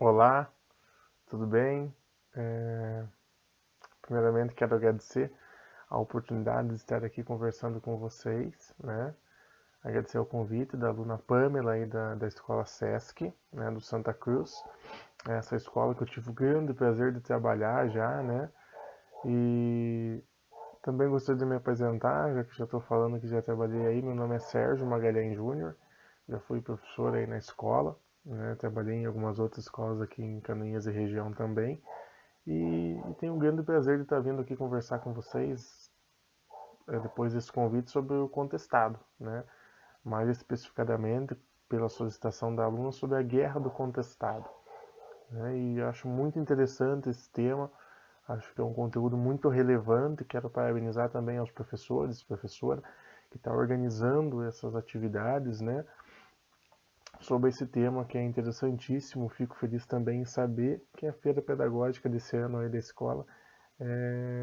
Olá, tudo bem? É, Primeiramente quero agradecer a oportunidade de estar aqui conversando com vocês, né? Agradecer o convite da aluna Pamela aí da escola Sesc, né, do Santa Cruz. Essa escola que eu tive o grande prazer de trabalhar já, né? E também gostaria de me apresentar, já que já estou falando que já trabalhei aí. Meu nome é Sérgio Magalhães Júnior, já fui professor aí na escola, né? Trabalhei em algumas outras escolas aqui em Canoinhas e região também. E tenho um grande prazer de estar vindo aqui conversar com vocês depois desse convite sobre o contestado, né? Mais especificadamente pela solicitação da aluna sobre a guerra do contestado, né? E acho muito interessante esse tema, acho que é um conteúdo muito relevante. Quero parabenizar também aos professores, professora, que está organizando essas atividades, né? Sobre esse tema que é interessantíssimo. Fico feliz também em saber que a feira pedagógica desse ano aí da escola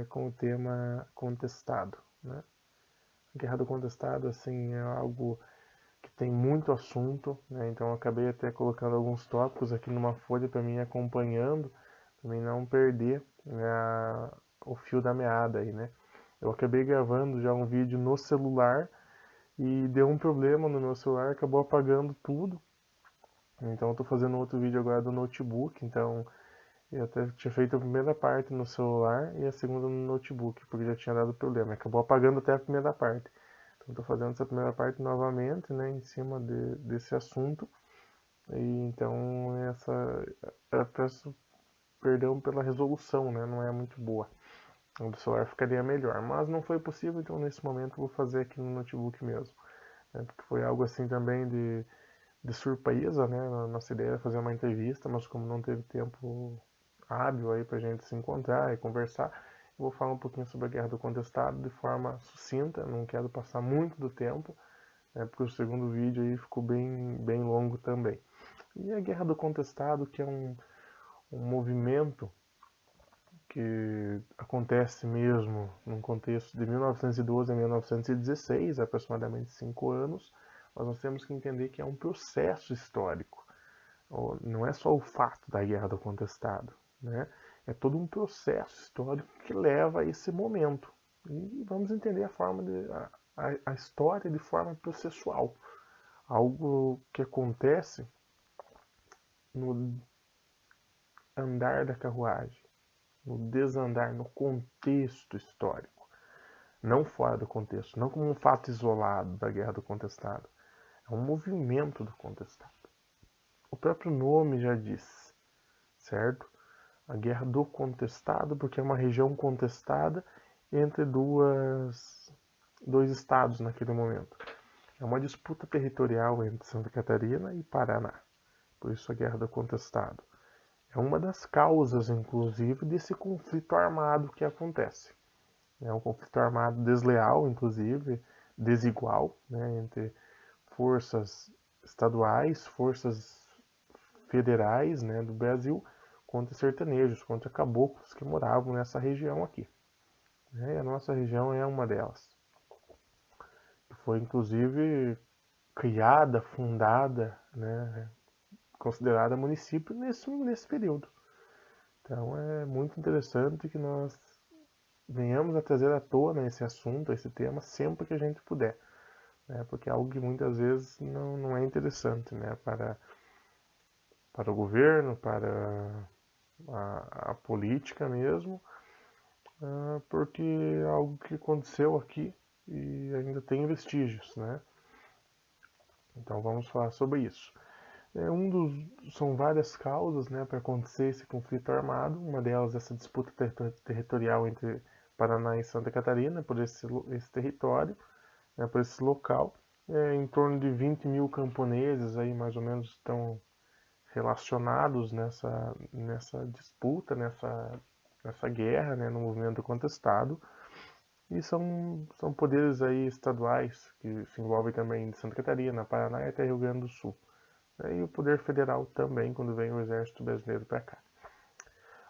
com o tema contestado, né? A guerra do contestado, assim, é algo que tem muito assunto, né? Então eu acabei até colocando alguns tópicos aqui numa folha para mim ir acompanhando, também não perder, né, o fio da meada aí, né? Eu acabei gravando já um vídeo no celular e deu um problema no meu celular, acabou apagando tudo. Então eu tô fazendo outro vídeo agora do notebook, então eu até tinha feito a primeira parte no celular e a segunda no notebook, porque já tinha dado problema. Acabou apagando até a primeira parte. Então estou fazendo essa primeira parte novamente, né, em cima desse assunto. E então eu peço perdão pela resolução, né, não é muito boa. O do celular ficaria melhor, mas não foi possível, então nesse momento eu vou fazer aqui no notebook mesmo. Né, porque foi algo assim também de surpresa, né? A nossa ideia era fazer uma entrevista, mas como não teve tempo hábil aí pra gente se encontrar e conversar, eu vou falar um pouquinho sobre a Guerra do Contestado de forma sucinta, não quero passar muito do tempo, né? Porque o segundo vídeo aí ficou bem longo também. E a Guerra do Contestado, que é um movimento que acontece mesmo num contexto de 1912 a 1916, aproximadamente 5 anos, mas nós temos que entender que é um processo histórico. Não é só o fato da Guerra do Contestado, né? É todo um processo histórico que leva a esse momento. E vamos entender a história de forma processual. Algo que acontece no andar da carruagem, no desandar, no contexto histórico. Não fora do contexto, não como um fato isolado da Guerra do Contestado. É um movimento do contestado. O próprio nome já diz, certo? A Guerra do Contestado, porque é uma região contestada entre dois estados naquele momento. É uma disputa territorial entre Santa Catarina e Paraná. Por isso a Guerra do Contestado. É uma das causas, inclusive, desse conflito armado que acontece. É um conflito armado desleal, inclusive, desigual, né, entre forças estaduais, forças federais, né, do Brasil contra sertanejos, contra caboclos que moravam nessa região aqui. Né? E a nossa região é uma delas. Foi inclusive criada, fundada, né, considerada município nesse período. Então é muito interessante que nós venhamos a trazer à tona esse assunto, esse tema, sempre que a gente puder. Né, porque é algo que muitas vezes não é interessante, né, para o governo, para a política mesmo, porque é algo que aconteceu aqui e ainda tem vestígios, né? Então vamos falar sobre isso. São várias causas, né, para acontecer esse conflito armado. Uma delas é essa disputa territorial entre Paraná e Santa Catarina por esse território, né, por esse local. Em torno de 20 mil camponeses aí mais ou menos estão relacionados nessa disputa, nessa guerra, né, no movimento contestado. E são poderes aí estaduais que se envolvem também de Santa Catarina, Paraná e até Rio Grande do Sul. E o poder federal também, quando vem o exército brasileiro para cá.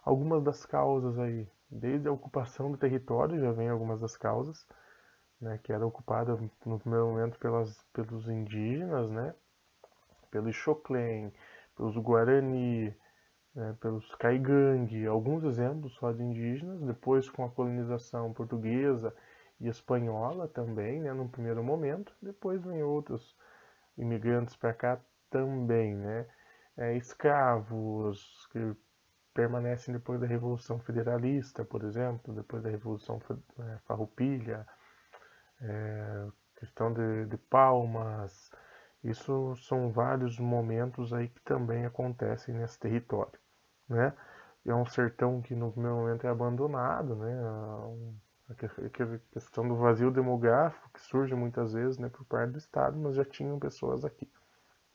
Algumas das causas aí, desde a ocupação do território, já vem algumas das causas, né, que era ocupada no primeiro momento pelos indígenas, né, pelos Xoclen, pelos Guarani, pelos caigangue, alguns exemplos só de indígenas, depois com a colonização portuguesa e espanhola também, né, num primeiro momento, depois vem outros imigrantes para cá também, né, escravos que permanecem depois da Revolução Federalista, por exemplo, depois da Revolução Farroupilha, questão de Palmas. Isso são vários momentos aí que também acontecem nesse território, né? É um sertão que no primeiro momento é abandonado, né? A questão do vazio demográfico que surge muitas vezes, né, por parte do Estado, mas já tinham pessoas aqui.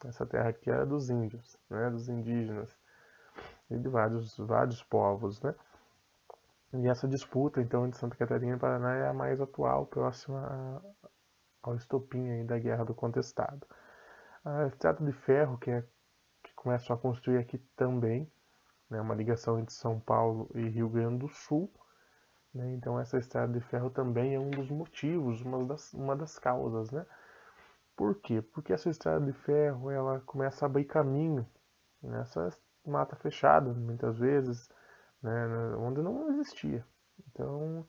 Essa terra aqui era dos índios, né, dos indígenas e de vários povos, né? E essa disputa, então, de Santa Catarina e Paraná é a mais atual, próxima ao estopim aí da Guerra do Contestado. A Estrada de Ferro, que começam a construir aqui também, né, uma ligação entre São Paulo e Rio Grande do Sul. Né, então essa Estrada de Ferro também é um dos motivos, uma das causas. Né? Por quê? Porque essa Estrada de Ferro ela começa a abrir caminho nessa mata fechada, muitas vezes, né, onde não existia. Então,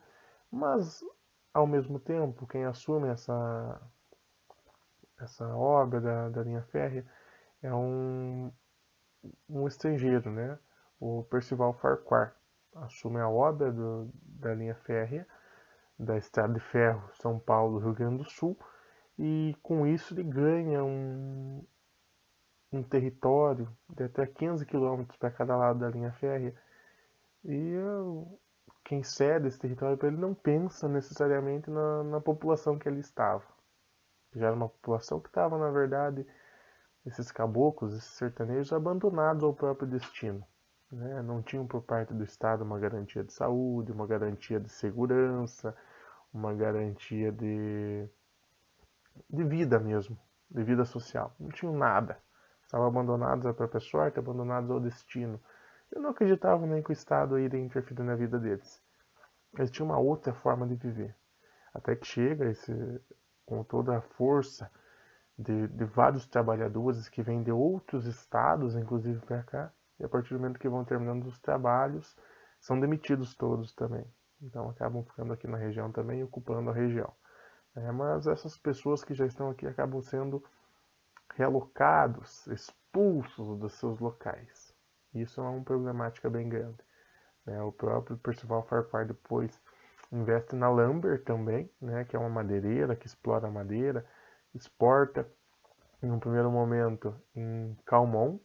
mas ao mesmo tempo, quem assume essa obra da linha férrea é um estrangeiro, né? O Percival Farquhar assume a obra da linha férrea da Estrada de Ferro São Paulo-Rio Grande do Sul e com isso ele ganha um território de até 15 quilômetros para cada lado da linha férrea e quem cede esse território para ele não pensa necessariamente na população que ali estava. Já era uma população que estava, na verdade, esses caboclos, esses sertanejos, abandonados ao próprio destino. Né? Não tinham por parte do Estado uma garantia de saúde, uma garantia de segurança, uma garantia de vida mesmo, de vida social. Não tinham nada. Estavam abandonados à própria sorte, abandonados ao destino. Eu não acreditava nem que o Estado iria interferir na vida deles. Eles tinham uma outra forma de viver. Até que chega com toda a força de vários trabalhadores que vêm de outros estados, inclusive para cá, e a partir do momento que vão terminando os trabalhos, são demitidos todos também. Então acabam ficando aqui na região também, ocupando a região. Mas essas pessoas que já estão aqui acabam sendo realocados, expulsos dos seus locais. Isso é uma problemática bem grande. O próprio Percival Farquhar depois investe na Lumber também, né, que é uma madeireira que explora a madeira, exporta em um primeiro momento em Calmon,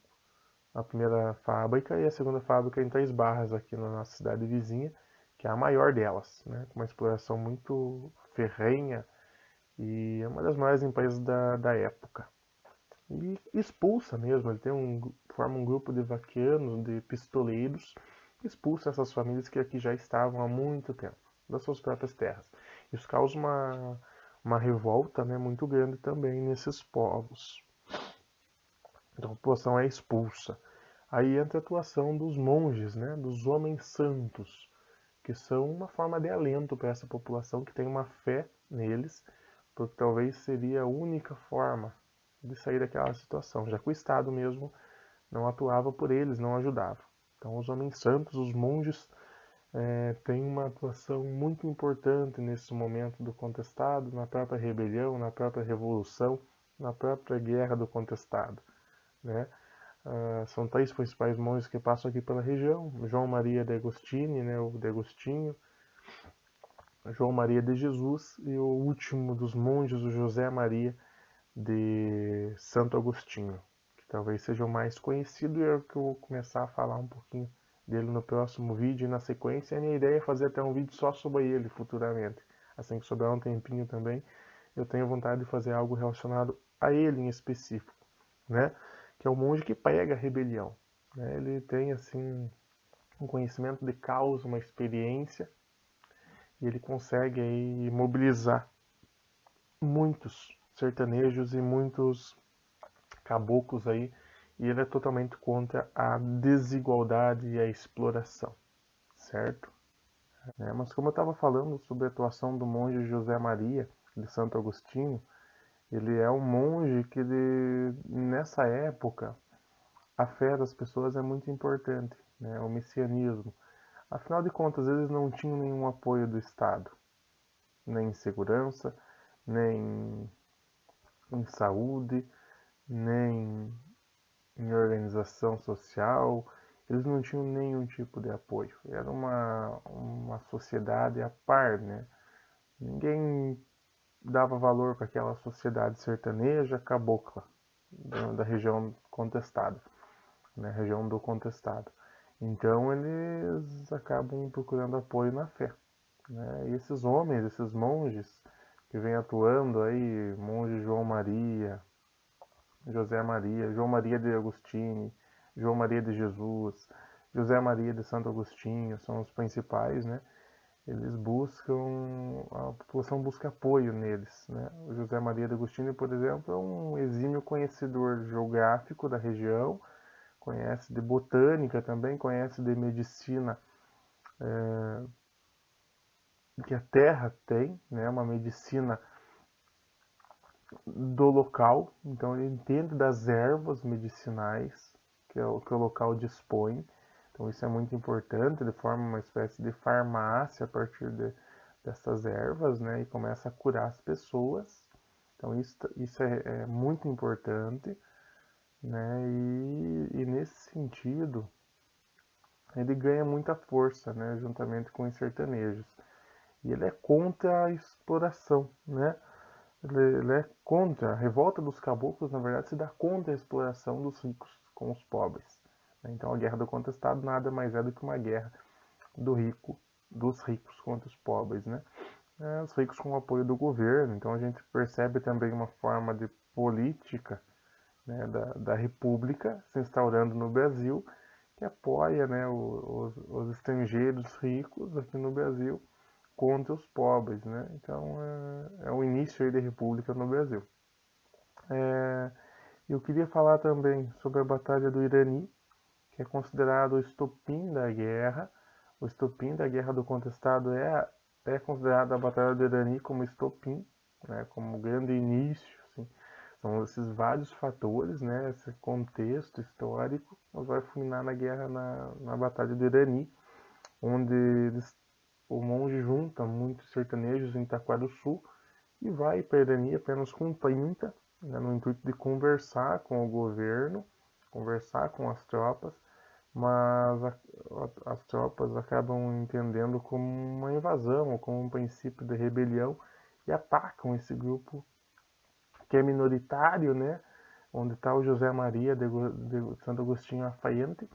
a primeira fábrica, e a segunda fábrica em Três Barras, aqui na nossa cidade vizinha, que é a maior delas, né, com uma exploração muito ferrenha e é uma das maiores empresas da época. E expulsa mesmo, ele forma um grupo de vaqueanos, de pistoleiros, expulsa essas famílias que aqui já estavam há muito tempo, das suas próprias terras. Isso causa uma revolta, né, muito grande também nesses povos. Então a população é expulsa. Aí entra a atuação dos monges, né, dos homens santos, que são uma forma de alento para essa população que tem uma fé neles, porque talvez seria a única forma de sair daquela situação, já que o Estado mesmo não atuava por eles, não ajudava. Então os homens santos, os monges, têm uma atuação muito importante nesse momento do contestado, na própria rebelião, na própria revolução, na própria guerra do contestado. Né? São três principais monges que passam aqui pela região: João Maria de Agostini, né, o de Agostinho, João Maria de Jesus e o último dos monges, o José Maria de Santo Agostinho, que talvez seja o mais conhecido e é o que eu vou começar a falar um pouquinho dele no próximo vídeo e na sequência. A minha ideia é fazer até um vídeo só sobre ele futuramente. Assim que sobrar um tempinho também, eu tenho vontade de fazer algo relacionado a ele em específico, né? Que é o monge que prega a rebelião. Né? Ele tem assim um conhecimento de causa, uma experiência, e ele consegue aí mobilizar muitos sertanejos e muitos caboclos aí, e ele é totalmente contra a desigualdade e a exploração, certo? Mas como eu estava falando sobre a atuação do monge José Maria de Santo Agostinho, ele é um monge que nessa época a fé das pessoas é muito importante, né? O messianismo. Afinal de contas, eles não tinham nenhum apoio do Estado, nem em segurança, nem em saúde, nem em organização social, eles não tinham nenhum tipo de apoio. Era uma sociedade à par, né? Ninguém dava valor para aquela sociedade sertaneja cabocla da região contestada, né? Região do contestado. Então eles acabam procurando apoio na fé, né? E esses homens, esses monges que vêm atuando aí, monge João Maria, José Maria, João Maria de Agostini, João Maria de Jesus, José Maria de Santo Agostinho, são os principais, né? Eles buscam, a população busca apoio neles, né? O José Maria de Agostinho, por exemplo, é um exímio conhecedor geográfico da região, conhece de botânica também, conhece de medicina que a terra tem, né? Uma medicina do local, então ele entende das ervas medicinais que o local dispõe. Então isso é muito importante, ele forma uma espécie de farmácia a partir dessas ervas, né, e começa a curar as pessoas. Então isso é muito importante, né, e nesse sentido ele ganha muita força, né, juntamente com os sertanejos. E ele é contra a exploração, né? Ele é contra, a revolta dos caboclos, na verdade, se dá contra a exploração dos ricos com os pobres. Então a guerra do contestado nada mais é do que uma guerra dos ricos contra os pobres, né? Os ricos com o apoio do governo. Então a gente percebe também uma forma de política, né, da república se instaurando no Brasil, que apoia, né, os estrangeiros ricos aqui no Brasil contra os pobres, né? Então é o início aí da república no Brasil. Eu queria falar também sobre a Batalha do Irani, que é considerado o estopim da guerra. O estopim da Guerra do Contestado é considerada a Batalha do Irani como estopim, né, como grande início. Assim. São esses vários fatores, né, esse contexto histórico, nos vai fulminar na guerra, na Batalha do Irani, onde o monge junta muitos sertanejos em Itaquaruçu e vai para Irani apenas com 30, né, no intuito de conversar com o governo, conversar com as tropas, mas as tropas acabam entendendo como uma invasão ou como um princípio de rebelião e atacam esse grupo que é minoritário, né? Onde está o José Maria de Santo Agostinho Afaiente.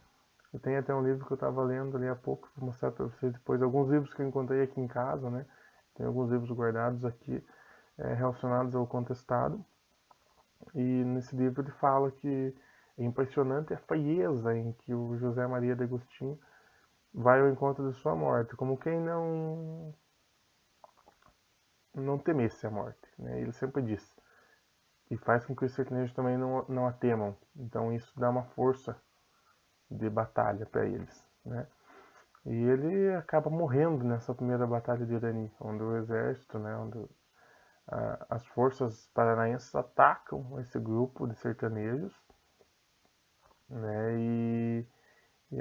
Eu tenho até um livro que eu estava lendo ali há pouco, vou mostrar para vocês depois, alguns livros que eu encontrei aqui em casa, né? Tem alguns livros guardados aqui relacionados ao contestado. E nesse livro ele fala que é impressionante a frieza em que o José Maria de Agostinho vai ao encontro de sua morte, como quem não temesse a morte, né? Ele sempre diz. E faz com que os sertanejos também não a temam. Então isso dá uma força de batalha para eles, né? E ele acaba morrendo nessa primeira batalha de Irani, onde o exército, né, onde as forças paranaenses atacam esse grupo de sertanejos, né, e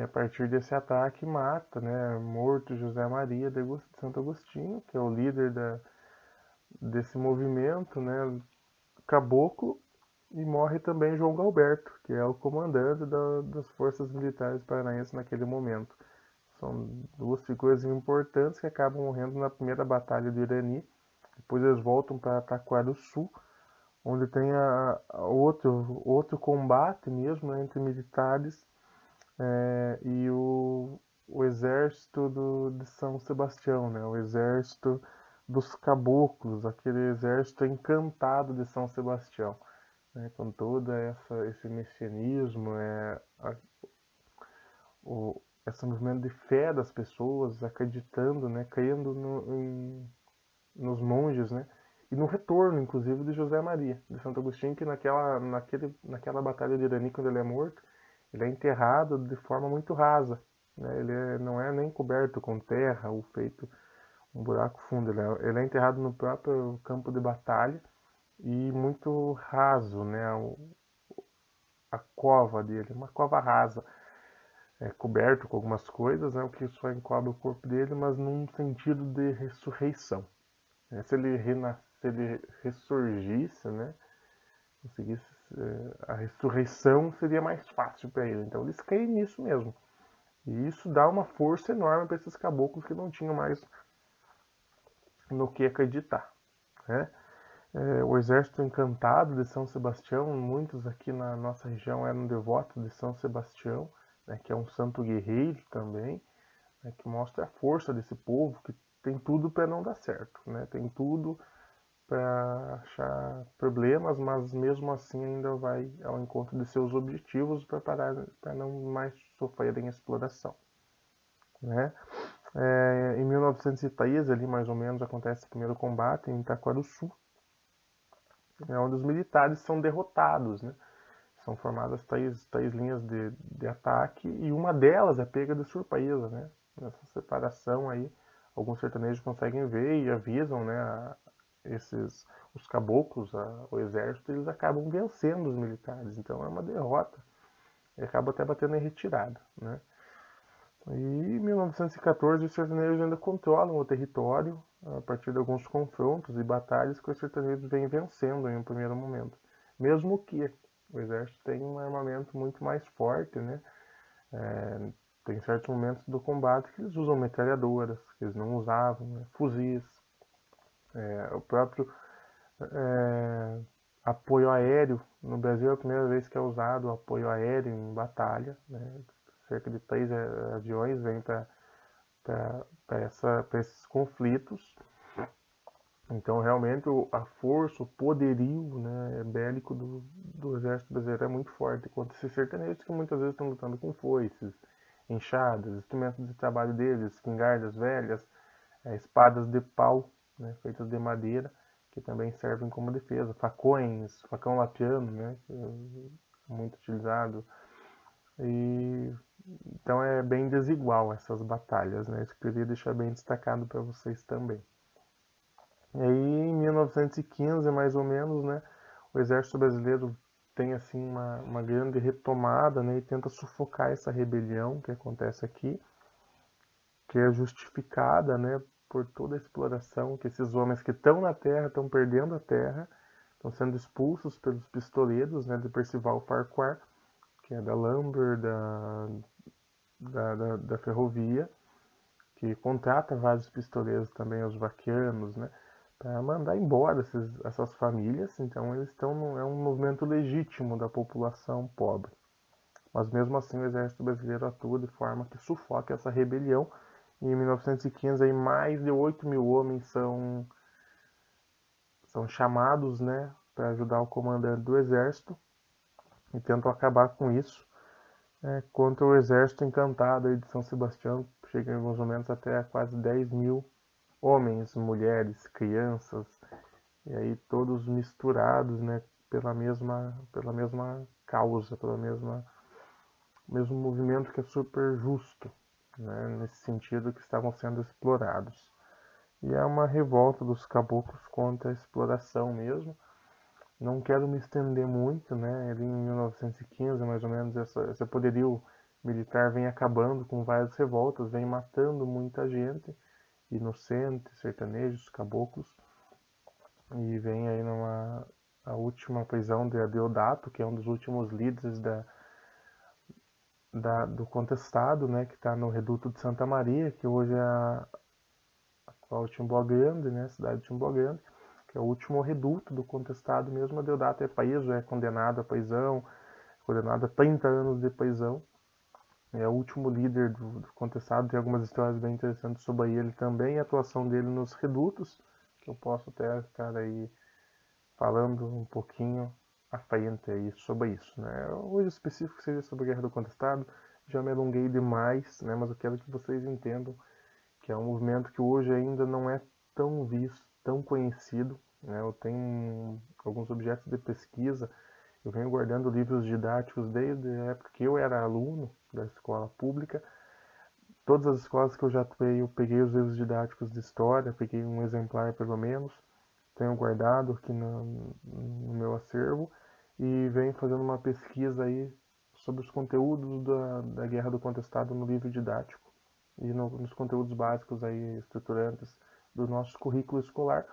a partir desse ataque mata, né, morto José Maria de Santo Agostinho, que é o líder desse movimento, né, caboclo, e morre também João Galberto, que é o comandante das forças militares paranaenses naquele momento. São duas figuras importantes que acabam morrendo na primeira batalha do Irani. Depois eles voltam para Taquarussu, onde tem outro combate mesmo, né, entre militares e o exército de São Sebastião, né, o exército dos caboclos, aquele exército encantado de São Sebastião, né, com todo esse messianismo, esse movimento de fé das pessoas, acreditando, né, crendo nos monges, né, e no retorno, inclusive, de José Maria, de Santo Agostinho, que naquela batalha de Irani, quando ele é morto, ele é enterrado de forma muito rasa, né, não é nem coberto com terra ou feito um buraco fundo, ele é enterrado no próprio campo de batalha e muito raso, né, a cova dele, uma cova rasa, coberto com algumas coisas, né, o que só encobre o corpo dele, mas num sentido de ressurreição. Se ele ressurgisse, né, conseguisse, a ressurreição seria mais fácil para ele. Então eles creem nisso mesmo. E isso dá uma força enorme para esses caboclos que não tinham mais no que acreditar, né? O exército encantado de São Sebastião, muitos aqui na nossa região eram devotos de São Sebastião, né, que é um santo guerreiro também, né, que mostra a força desse povo que tem tudo para não dar certo, né? Tem tudo para achar problemas, mas mesmo assim ainda vai ao encontro de seus objetivos para não mais sofrerem exploração, né? Em 1913, ali mais ou menos, acontece o primeiro combate em Itaquaruçu, onde os militares são derrotados, né? São formadas três linhas de ataque e uma delas é pega de surpresa, né? Nessa separação aí, alguns sertanejos conseguem ver e avisam, né, os caboclos, o exército, eles acabam vencendo os militares. Então é uma derrota e acaba até batendo em retirada, né? E em 1914 os sertanejos ainda controlam o território a partir de alguns confrontos e batalhas que os sertanejos vêm vencendo em um primeiro momento. Mesmo que o exército tenha um armamento muito mais forte, né? Tem certos momentos do combate que eles usam metralhadoras, que eles não usavam, né? Fuzis, o próprio apoio aéreo. No Brasil é a primeira vez que é usado o apoio aéreo em batalha, né? Cerca de 3 aviões vêm para esses conflitos. Então, realmente, a força, o poderio, né, bélico do exército brasileiro é muito forte contra esses sertanejos que muitas vezes estão lutando com foices, enxadas, instrumentos de trabalho deles, espingardas velhas, espadas de pau, né, feitas de madeira, que também servem como defesa, facões, facão lapiano, né, que é muito utilizado. E então é bem desigual essas batalhas, né? Isso que eu queria deixar bem destacado para vocês também. E aí, em 1915, mais ou menos, né, o exército brasileiro tem assim uma grande retomada, né, e tenta sufocar essa rebelião que acontece aqui, que é justificada, né, por toda a exploração que esses homens que estão na terra estão perdendo a terra, estão sendo expulsos pelos pistoleiros, né, de Percival Farquhar, que é da Lumber, da ferrovia, que contrata vários pistoleiros também, os vaqueanos, né, para mandar embora essas famílias. Então eles estão é um movimento legítimo da população pobre. Mas mesmo assim o exército brasileiro atua de forma que sufoca essa rebelião. E em 1915 aí, mais de 8 mil homens são chamados, né, para ajudar o comandante do exército e tentam acabar com isso. Contra o exército encantado aí de São Sebastião, chega em alguns momentos até a quase 10 mil homens, mulheres, crianças, e aí todos misturados, né, pela mesma causa, mesmo movimento que é super justo, né, nesse sentido que estavam sendo explorados. E é uma revolta dos caboclos contra a exploração mesmo. Não quero me estender muito, né? Ali em 1915, mais ou menos, esse poderio militar vem acabando com várias revoltas, vem matando muita gente, inocentes, sertanejos, caboclos, e vem aí a última prisão de Adeodato, que é um dos últimos líderes do contestado, né? Que está no reduto de Santa Maria, que hoje é a atual Timbó Grande, né? Cidade de Timbó Grande, que é o último reduto do contestado mesmo. Adeodato é preso, é condenado à prisão, condenado a 30 anos de prisão. É o último líder do contestado. Tem algumas histórias bem interessantes sobre ele também, a atuação dele nos redutos, que eu posso até estar aí falando um pouquinho à frente aí sobre isso, né? Hoje específico seria sobre a Guerra do Contestado, já me alonguei demais, né? Mas eu quero que vocês entendam que é um movimento que hoje ainda não é tão visto, tão conhecido, né? Eu tenho alguns objetos de pesquisa, eu venho guardando livros didáticos desde a época que eu era aluno da escola pública. Todas as escolas que eu já atuei, eu peguei os livros didáticos de história, peguei um exemplar pelo menos, tenho guardado aqui no meu acervo, e venho fazendo uma pesquisa aí sobre os conteúdos da Guerra do Contestado no livro didático e nos conteúdos básicos aí estruturantes do nosso currículo escolar.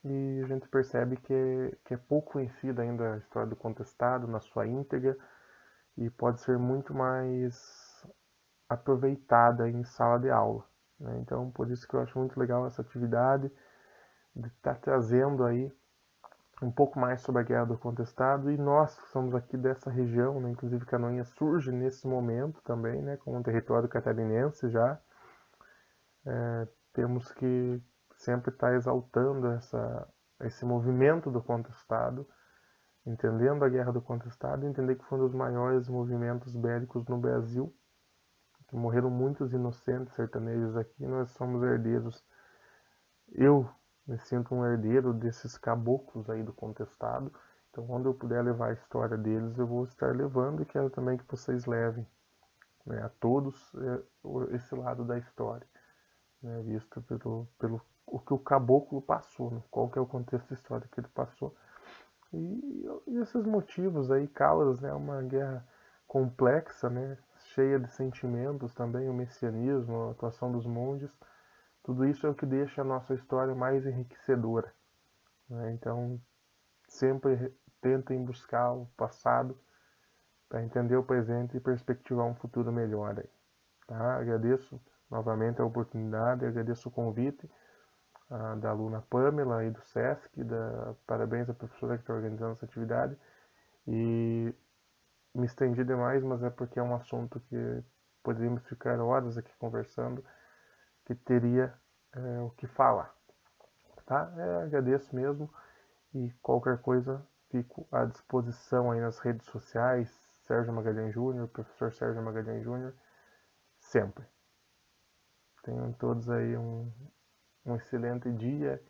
E a gente percebe que é pouco conhecida ainda a história do contestado na sua íntegra e pode ser muito mais aproveitada em sala de aula, né? Então, por isso que eu acho muito legal essa atividade de estar trazendo aí um pouco mais sobre a Guerra do Contestado, e nós que somos aqui dessa região, né, inclusive Canoinhas surge nesse momento também, né, como um território catarinense já, temos que sempre estar exaltando esse movimento do contestado, entendendo a Guerra do Contestado, entender que foi um dos maiores movimentos bélicos no Brasil, que morreram muitos inocentes sertanejos aqui, nós somos herdeiros. Eu me sinto um herdeiro desses caboclos aí do contestado, então quando eu puder levar a história deles, eu vou estar levando, e quero também que vocês levem, né, a todos esse lado da história, né, visto pelo o que o caboclo passou, né, qual que é o contexto histórico que ele passou. E esses motivos aí, causas, né, uma guerra complexa, né, cheia de sentimentos também, o messianismo, a atuação dos monges, tudo isso é o que deixa a nossa história mais enriquecedora, né? Então, sempre tentem buscar o passado para entender o presente e perspectivar um futuro melhor aí, tá? Agradeço novamente a oportunidade, agradeço o convite da aluna Pamela e do SESC, parabéns à professora que está organizando essa atividade, e me estendi demais, mas é porque é um assunto que poderíamos ficar horas aqui conversando, que teria o que falar, tá? Agradeço mesmo, e qualquer coisa fico à disposição aí nas redes sociais, Sérgio Magalhães Júnior, professor Sérgio Magalhães Júnior, sempre. Tenham todos aí um excelente dia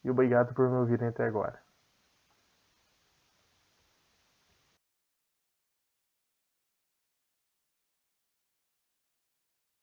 e obrigado por me ouvirem até agora.